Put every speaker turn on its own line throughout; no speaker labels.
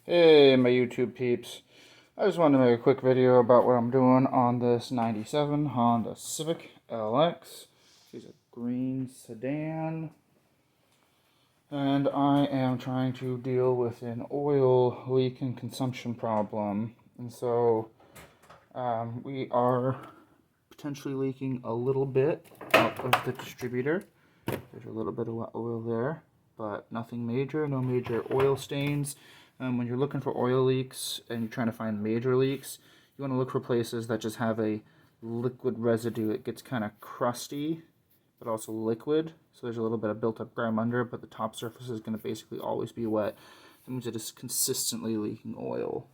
Hey, my YouTube peeps. I just wanted to make a quick video about what I'm doing on this 97 Honda Civic LX. She's a green sedan. And I am trying to deal with an oil leak and consumption problem. And so we are potentially leaking a little bit out of the distributor. There's a little bit of oil there, but nothing major, no major oil stains. When you're looking for oil leaks and you're trying to find major leaks, you want to look for places that just have a liquid residue. It gets kind of crusty, but also liquid. So there's a little bit of built up grime under, but the top surface is going to basically always be wet. That means it is consistently leaking oil.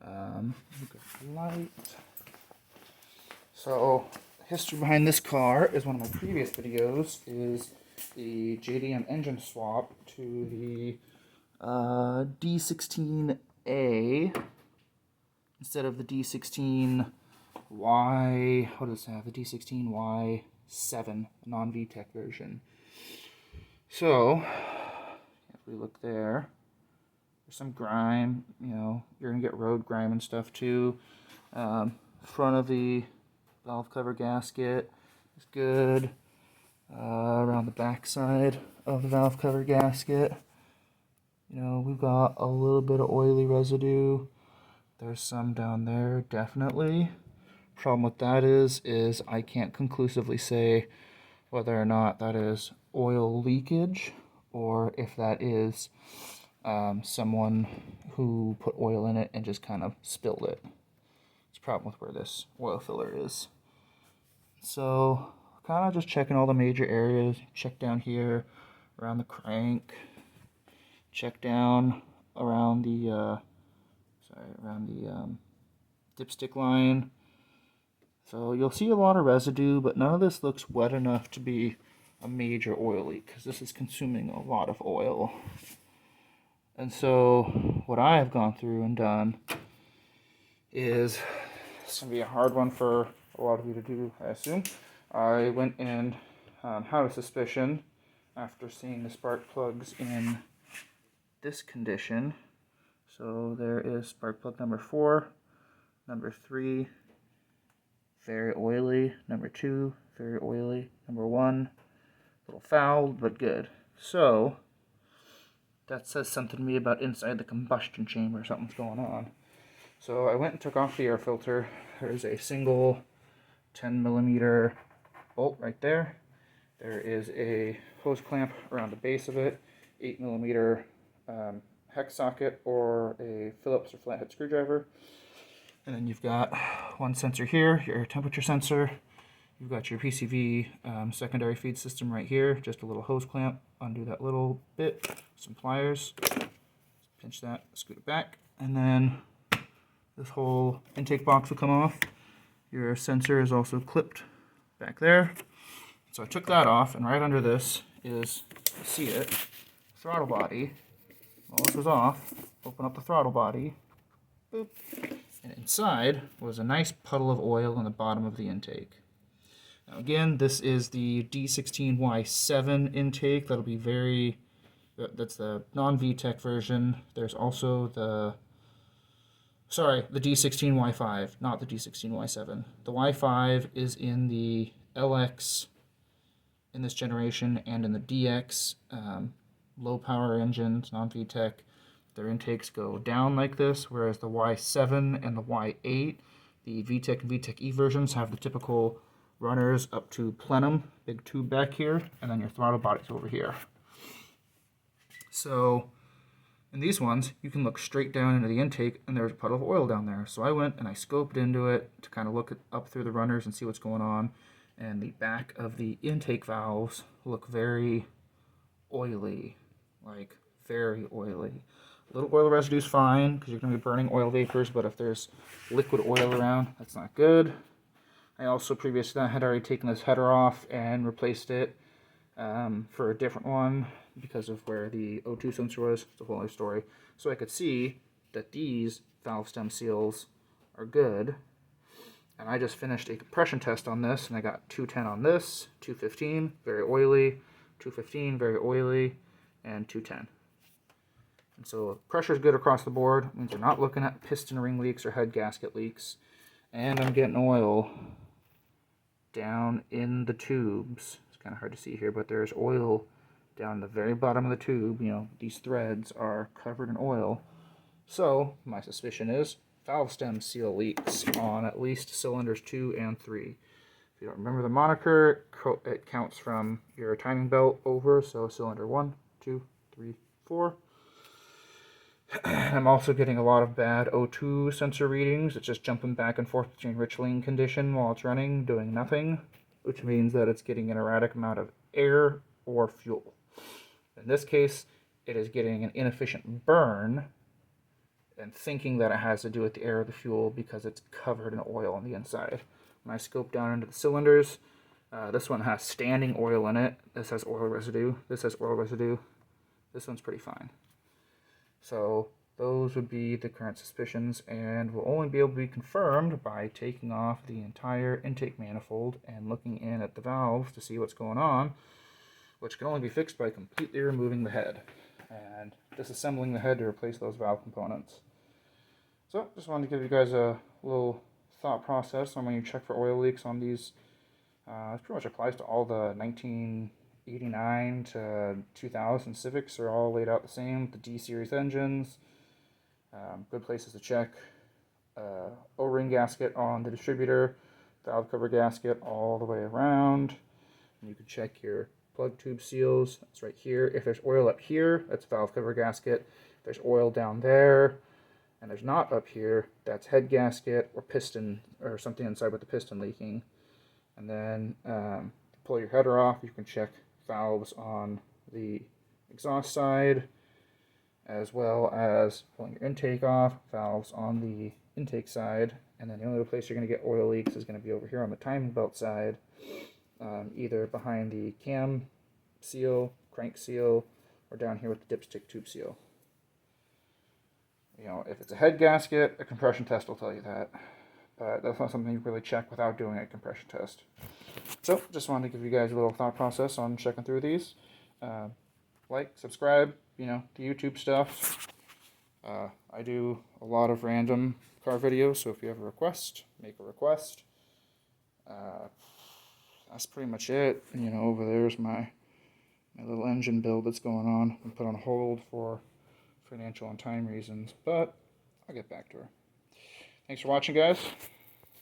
Light. So, history behind this car is one of my previous videos, is the JDM engine swap to the D16A instead of the D16Y, what does it have? The D16Y7 non-VTEC version. So, if we look there, there's some grime, you're going to get road grime and stuff too. Front of the valve cover gasket is good. Around the back side of the valve cover gasket, we've got a little bit of oily residue. There's some down there, definitely. Problem with that is I can't conclusively say whether or not that is oil leakage or if that is someone who put oil in it and just kind of spilled it. It's a problem with where this oil filler is. So, kind of just checking all the major areas. Check down here around the crank. Check down around the dipstick line. So you'll see a lot of residue, but none of this looks wet enough to be a major oil leak because this is consuming a lot of oil. And so what I have gone through and done is, it's going to be a hard one for a lot of you to do, I assume. I went in, had a suspicion after seeing the spark plugs in this condition. So there is spark plug number 4, number 3, very oily, number 2, very oily, number 1, a little fouled, but good. So that says something to me about inside the combustion chamber, something's going on. So I went and took off the air filter. There's a single 10mm bolt right there. There is a hose clamp around the base of it, 8mm hex socket or a Phillips or flathead screwdriver. And then you've got one sensor here, your temperature sensor. You've got your PCV secondary feed system right here, just a little hose clamp. Undo that little bit, some pliers, pinch that, scoot it back, and then this whole intake box will come off. Your sensor is also clipped back there. So I took that off, and right under this is, you see it, throttle body. While this was off, open up the throttle body, boop, and inside was a nice puddle of oil on the bottom of the intake. Now again, this is the D16Y7 intake. That'll be that's the non-VTEC version. There's also the D16Y5, not the D16Y7. The Y5 is in the LX in this generation and in the DX. Low power engines, non-VTEC, their intakes go down like this, whereas the Y7 and the Y8, the VTEC and VTEC-E versions, have the typical runners up to plenum, big tube back here, and then your throttle body's over here. So in these ones, you can look straight down into the intake, and there's a puddle of oil down there. So I went and I scoped into it to kind of look up through the runners and see what's going on, and the back of the intake valves look very oily. Like, very oily. A little oil residue is fine because you're going to be burning oil vapors, but if there's liquid oil around, that's not good. I also, previous to that, had already taken this header off and replaced it for a different one because of where the O2 sensor was. It's a whole other story. So I could see that these valve stem seals are good. And I just finished a compression test on this, and I got 210 on this, 215, very oily, 215, very oily, and 210. And so pressure's good across the board. It means we're not looking at piston ring leaks or head gasket leaks. And I'm getting oil down in the tubes. It's kind of hard to see here, but there's oil down the very bottom of the tube. You know, these threads are covered in oil. So my suspicion is valve stem seal leaks on at least cylinders 2 and 3. If you don't remember the moniker, it counts from your timing belt over, so cylinder 1, 2, 3, 4. I'm also getting a lot of bad O2 sensor readings. It's just jumping back and forth between rich lean condition while it's running, doing nothing, which means that it's getting an erratic amount of air or fuel. In this case, it is getting an inefficient burn and thinking that it has to do with the air or the fuel because it's covered in oil on the inside. When I scope down into the cylinders, this one has standing oil in it. This has oil residue. This has oil residue. This one's pretty fine. So those would be the current suspicions, and will only be able to be confirmed by taking off the entire intake manifold and looking in at the valves to see what's going on, which can only be fixed by completely removing the head and disassembling the head to replace those valve components. So just wanted to give you guys a little thought process on when you check for oil leaks on these. This pretty much applies to all the 1989 to 2000 Civics. Are all laid out the same. The D series engines. Good places to check. O-ring gasket on the distributor. Valve cover gasket all the way around. And you can check your plug tube seals. That's right here. If there's oil up here, that's valve cover gasket. If there's oil down there, and there's not up here, that's head gasket or piston or something inside with the piston leaking. And then to pull your header off, you can check valves on the exhaust side, as well as pulling your intake off, valves on the intake side. And then the only place you're going to get oil leaks is going to be over here on the timing belt side, either behind the cam seal, crank seal, or down here with the dipstick tube seal. You know, if it's a head gasket, a compression test will tell you that. But that's not something you really check without doing a compression test. So, just wanted to give you guys a little thought process on checking through these. Like, subscribe, you know, the YouTube stuff. I do a lot of random car videos, so if you have a request, make a request. That's pretty much it. You know, over there's my little engine build that's going on. I'm put on hold for financial and time reasons, but I'll get back to her. Thanks for watching, guys.